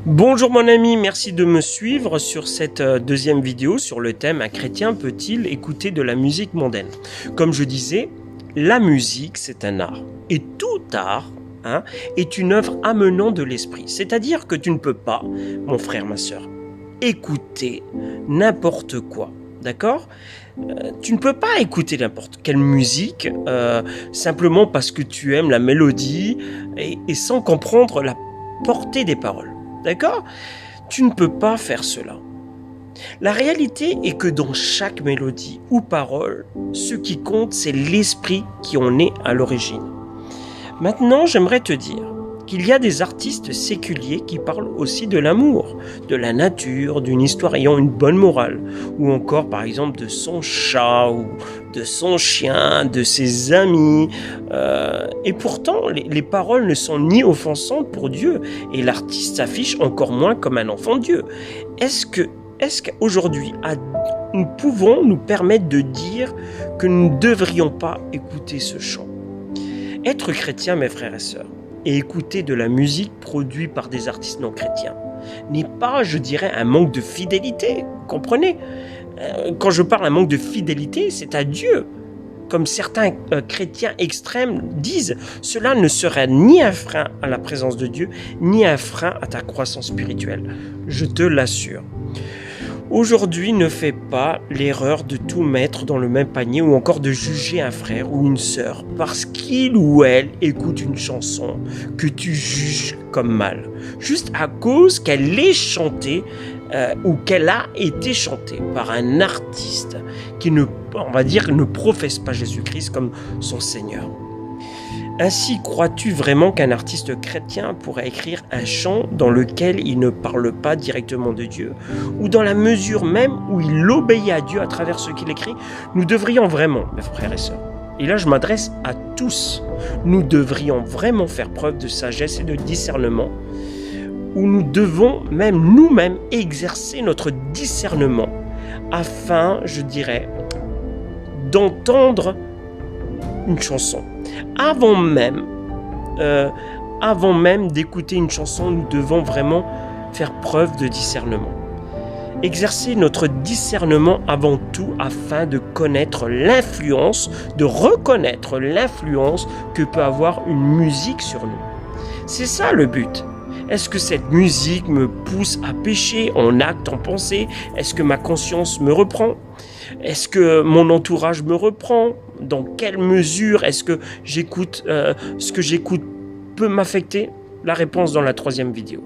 Bonjour mon ami, merci de me suivre sur cette deuxième vidéo sur le thème « Un chrétien peut-il écouter de la musique mondaine ?» Comme je disais, la musique c'est un art. Et tout art est une œuvre amenant de l'esprit. C'est-à-dire que tu ne peux pas, mon frère, ma soeur, écouter n'importe quoi. D'accord ? Tu ne peux pas écouter n'importe quelle musique simplement parce que tu aimes la mélodie et sans comprendre la portée des paroles. D'accord ? Tu ne peux pas faire cela. La réalité est que dans chaque mélodie ou parole, ce qui compte, c'est l'esprit qui en est à l'origine. Maintenant, j'aimerais te dire qu'il y a des artistes séculiers qui parlent aussi de l'amour, de la nature, d'une histoire ayant une bonne morale, ou encore par exemple de son chat, ou de son chien, de ses amis. Et pourtant, les paroles ne sont ni offensantes pour Dieu, et l'artiste s'affiche encore moins comme un enfant de Dieu. Est-ce qu'aujourd'hui, nous pouvons nous permettre de dire que nous ne devrions pas écouter ce chant ? Être chrétien, mes frères et sœurs, et écouter de la musique produite par des artistes non chrétiens n'est pas, je dirais, un manque de fidélité. Vous comprenez ? Quand je parle d'un manque de fidélité, c'est à Dieu. Comme certains chrétiens extrêmes disent, cela ne serait ni un frein à la présence de Dieu, ni un frein à ta croissance spirituelle. Je te l'assure. Aujourd'hui, ne fais pas l'erreur de tout mettre dans le même panier ou encore de juger un frère ou une sœur parce qu'il ou elle écoute une chanson que tu juges comme mal, juste à cause qu'elle est chantée ou qu'elle a été chantée par un artiste qui ne professe pas Jésus-Christ comme son Seigneur. Ainsi, crois-tu vraiment qu'un artiste chrétien pourrait écrire un chant dans lequel il ne parle pas directement de Dieu, ou dans la mesure même où il obéit à Dieu à travers ce qu'il écrit? Nous devrions vraiment, mes frères et sœurs, et là je m'adresse à tous, nous devrions vraiment faire preuve de sagesse et de discernement, où nous devons même nous-mêmes exercer notre discernement, afin, je dirais, d'entendre une chanson. Avant même d'écouter une chanson, nous devons vraiment faire preuve de discernement. Exercer notre discernement avant tout afin de connaître l'influence, de reconnaître l'influence que peut avoir une musique sur nous. C'est ça le but. Est-ce que cette musique me pousse à pécher en acte, en pensée? Est-ce que ma conscience me reprend? Est-ce que mon entourage me reprend? Dans quelle mesure est-ce que ce que j'écoute peut m'affecter? La réponse dans la troisième vidéo.